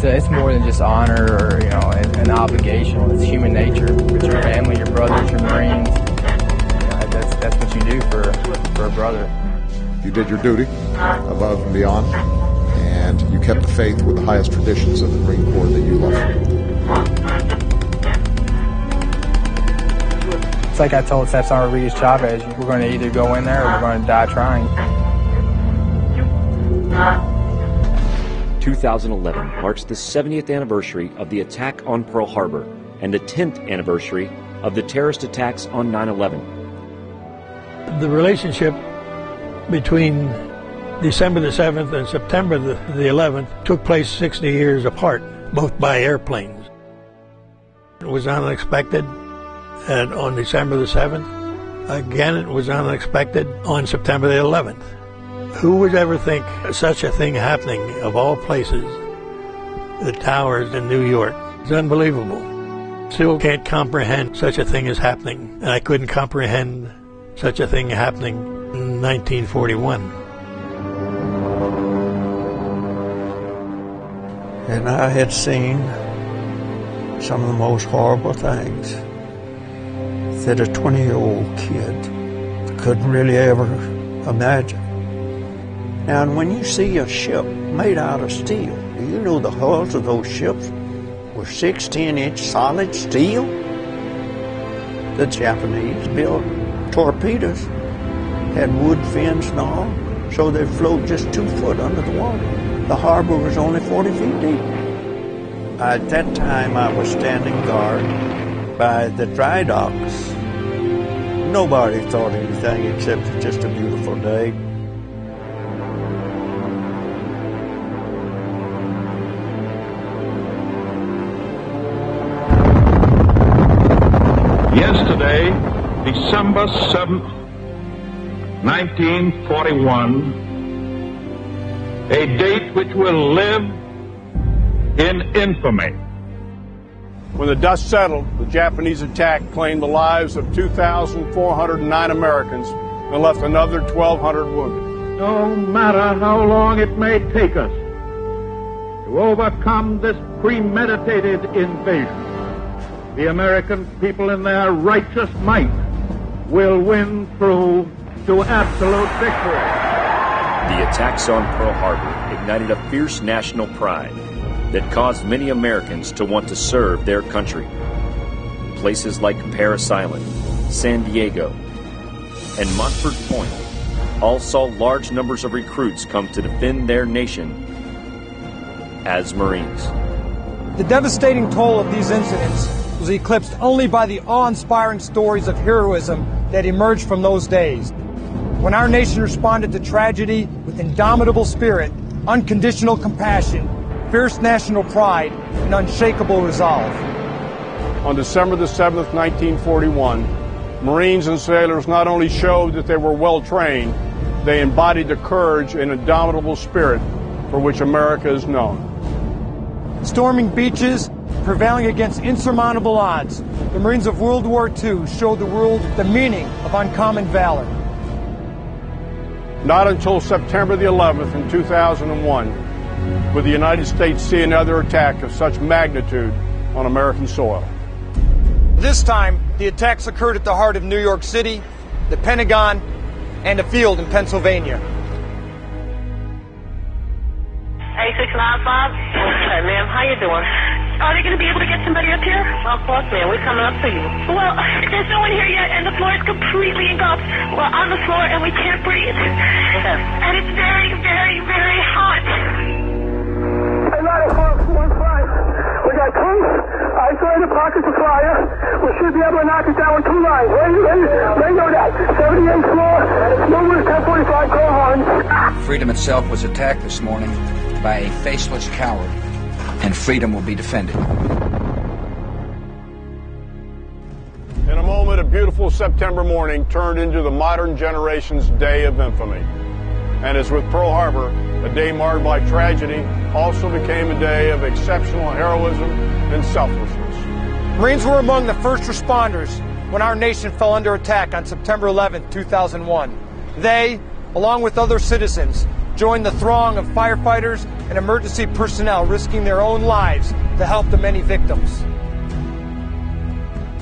It's more than just honor or, an obligation. It's human nature. It's your family, your brothers, your Marines. That's what you do for a brother. You did your duty above and beyond, and you kept the faith with the highest traditions of the Marine Corps that you love. It's like I told Cesar Rodriguez Chavez, we're going to either go in there or we're going to die trying. 2011 marks the 70th anniversary of the attack on Pearl Harbor and the 10th anniversary of the terrorist attacks on 9/11. The relationship between December the 7th and September the 11th took place 60 years apart, both by airplanes. It was unexpected on December the 7th. Again, it was unexpected on September the 11th. Who would ever think such a thing happening, of all places, the towers in New York? It's unbelievable. Still can't comprehend such a thing is happening. And I couldn't comprehend such a thing happening in 1941. And I had seen some of the most horrible things that a 20-year-old kid couldn't really ever imagine. And when you see a ship made out of steel, do you know the hulls of those ships were 16-inch solid steel? The Japanese built torpedoes, had wood fins and all, so they'd float just 2 foot under the water. The harbor was only 40 feet deep. At that time, I was standing guard by the dry docks. Nobody thought anything except it's just a beautiful day. Yesterday, December 7th, 1941, a date which will live in infamy. When the dust settled, the Japanese attack claimed the lives of 2,409 Americans and left another 1,200 wounded. No matter how long it may take us to overcome this premeditated invasion, the American people in their righteous might will win through to absolute victory. The attacks on Pearl Harbor ignited a fierce national pride that caused many Americans to want to serve their country. Places like Parris Island, San Diego, and Montford Point all saw large numbers of recruits come to defend their nation as Marines. The devastating toll of these incidents was eclipsed only by the awe-inspiring stories of heroism that emerged from those days, when our nation responded to tragedy with indomitable spirit, unconditional compassion, fierce national pride, and unshakable resolve. On December the 7th, 1941, Marines and sailors not only showed that they were well trained, they embodied the courage and indomitable spirit for which America is known. Storming beaches, prevailing against insurmountable odds, the Marines of World War II showed the world the meaning of uncommon valor. Not until September the 11th in 2001 would the United States see another attack of such magnitude on American soil. This time, the attacks occurred at the heart of New York City, the Pentagon, and a field in Pennsylvania. 8695. Okay, ma'am, how you doing? Are they going to be able to get somebody up here? Of course, ma'am. We're coming up to you. Well, there's no one here yet, and the floor is completely engulfed. We're on the floor, and we can't breathe. Okay. And it's very, very, very hot. Hey, Ladder folks, 1-5. We got two isolated pockets of fire. We should be able to knock it down with 2 lines. Where you know that? 78th floor, movement 1045, call horns. Freedom itself was attacked this morning by a faceless coward, and freedom will be defended. In a moment, a beautiful September morning turned into the modern generation's day of infamy. And as with Pearl Harbor, a day marred by tragedy also became a day of exceptional heroism and selflessness. Marines were among the first responders when our nation fell under attack on September 11, 2001. They, along with other citizens, joined the throng of firefighters and emergency personnel risking their own lives to help the many victims.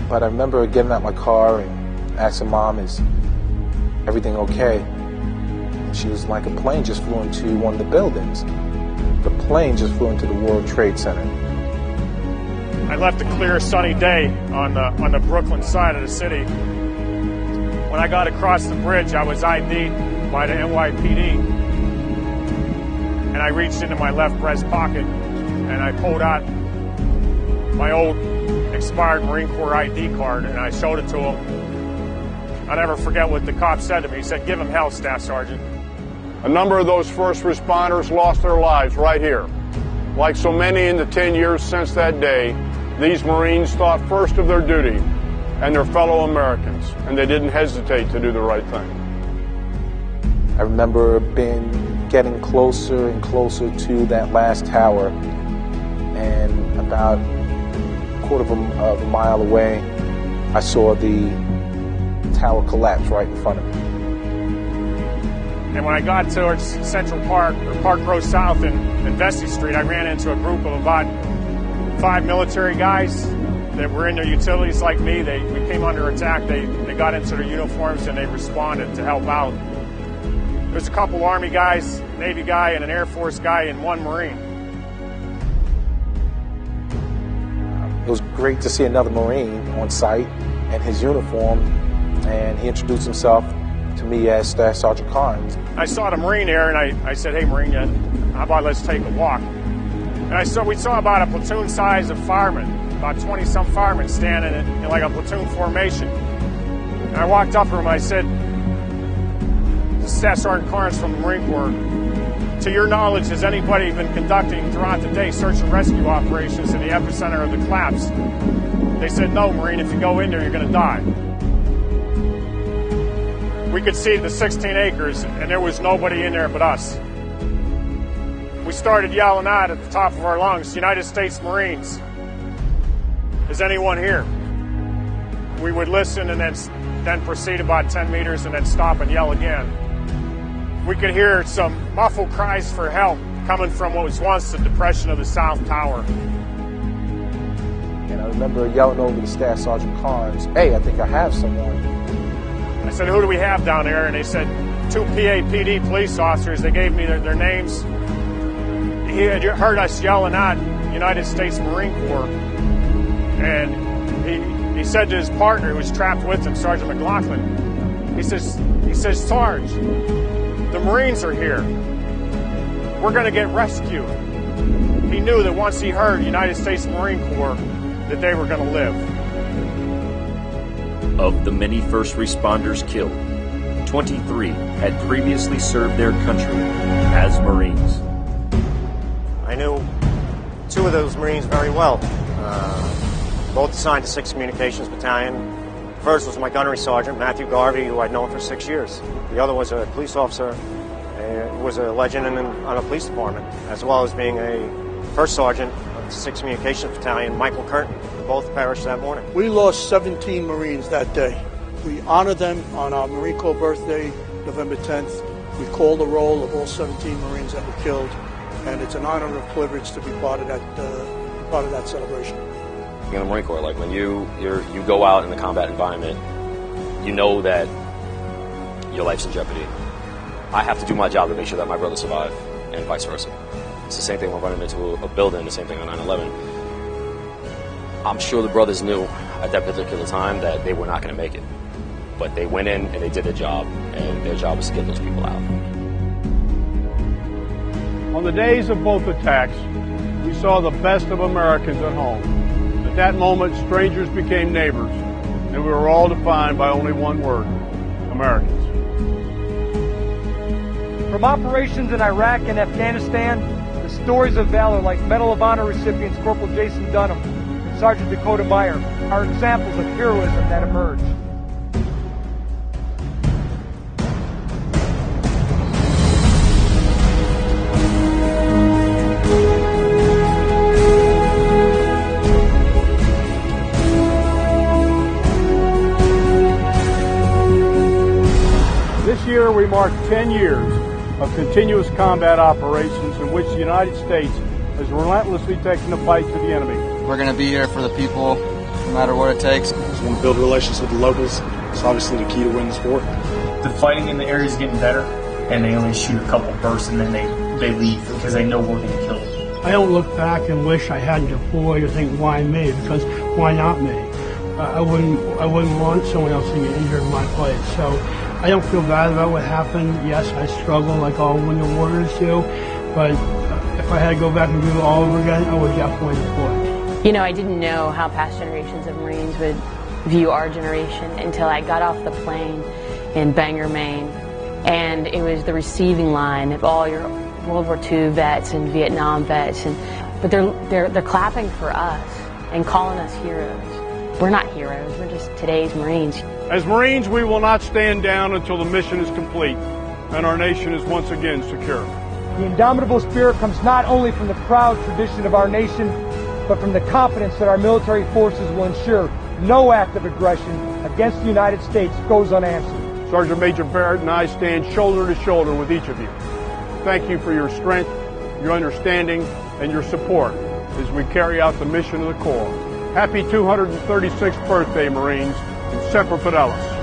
But I remember getting out my car and asking Mom, is everything okay? And she was like, a plane just flew into one of the buildings. The plane just flew into the World Trade Center. I left a clear, sunny day on the Brooklyn side of the city. When I got across the bridge, I was ID'd by the NYPD. And I reached into my left breast pocket and I pulled out my old expired Marine Corps ID card and I showed it to him. I'll never forget what the cop said to me. He said, "Give him hell, Staff Sergeant." A number of those first responders lost their lives right here. Like so many in the 10 years since that day, these Marines thought first of their duty and their fellow Americans, and they didn't hesitate to do the right thing. I remember getting closer and closer to that last tower, and about a quarter of a mile away, I saw the tower collapse right in front of me. And when I got towards Central Park, or Park Row South and Vesey Street, I ran into a group of about 5 military guys that were in their utilities like me. We came under attack. They got into their uniforms and they responded to help out. There's a couple Army guys, Navy guy, and an Air Force guy, and 1 Marine. It was great to see another Marine on site in his uniform, and he introduced himself to me as Staff Sergeant Carnes. I saw the Marine there, and I said, "Hey, Marine, how about let's take a walk?" And we saw about a platoon size of firemen, about 20-some firemen standing in like a platoon formation. And I walked up to him, I said, "This is Staff Sergeant Carnes from the Marine Corps. To your knowledge, has anybody been conducting throughout the day search and rescue operations in the epicenter of the collapse?" They said, "No, Marine, if you go in there, you're going to die." We could see the 16 acres, and there was nobody in there but us. We started yelling out at the top of our lungs, "United States Marines, is anyone here?" We would listen and then proceed about 10 meters and then stop and yell again. We could hear some muffled cries for help coming from what was once the depression of the South Tower. And I remember yelling over to Staff Sergeant Carnes, "Hey, I think I have someone." I said, "Who do we have down there?" And they said, 2 PAPD police officers. They gave me their names. He had heard us yelling out, "United States Marine Corps." And he said to his partner who was trapped with him, Sergeant McLaughlin, he says, "Sarge, the Marines are here. We're going to get rescued." He knew that once he heard United States Marine Corps, that they were going to live. Of the many first responders killed, 23 had previously served their country as Marines. I knew 2 of those Marines very well, both assigned to 6th Communications Battalion. First was my gunnery sergeant, Matthew Garvey, who I'd known for 6 years. The other was a police officer, who was a legend on a police department, as well as being a first sergeant of the 6th Communications Battalion, Michael Curtin. Both perished that morning. We lost 17 Marines that day. We honor them on our Marine Corps birthday, November 10th. We call the roll of all 17 Marines that were killed, and it's an honor and a privilege to be part of that celebration. In the Marine Corps, like when you go out in the combat environment, you know that your life's in jeopardy. I have to do my job to make sure that my brothers survive, and vice versa. It's the same thing when running into a building, the same thing on 9/11. I'm sure the brothers knew at that particular time that they were not going to make it. But they went in and they did their job, and their job was to get those people out. On the days of both attacks, we saw the best of Americans at home. At that moment, strangers became neighbors, and we were all defined by only one word: Americans. From operations in Iraq and Afghanistan, the stories of valor like Medal of Honor recipients Corporal Jason Dunham and Sergeant Dakota Meyer are examples of heroism that emerge. This year we mark 10 years of continuous combat operations in which the United States has relentlessly taken the fight to the enemy. We're going to be here for the people, no matter what it takes. Just want to build relations with the locals. It's obviously the key to winning the sport. The fighting in the area is getting better, and they only shoot a couple bursts and then they leave because they know we're going to kill them. I don't look back and wish I hadn't deployed or think, why me? Because why not me? I wouldn't want someone else to get injured in my place. So I don't feel bad about what happened. Yes, I struggle like all wounded warriors do, but if I had to go back and do it all over again, I would definitely deploy. You know, I didn't know how past generations of Marines would view our generation until I got off the plane in Bangor, Maine, and it was the receiving line of all your World War II vets and Vietnam vets, but they're clapping for us and calling us heroes. We're not heroes, we're just today's Marines. As Marines, we will not stand down until the mission is complete and our nation is once again secure. The indomitable spirit comes not only from the proud tradition of our nation, but from the confidence that our military forces will ensure no act of aggression against the United States goes unanswered. Sergeant Major Barrett and I stand shoulder to shoulder with each of you. Thank you for your strength, your understanding, and your support as we carry out the mission of the Corps. Happy 236th birthday, Marines, and Semper Fidelis.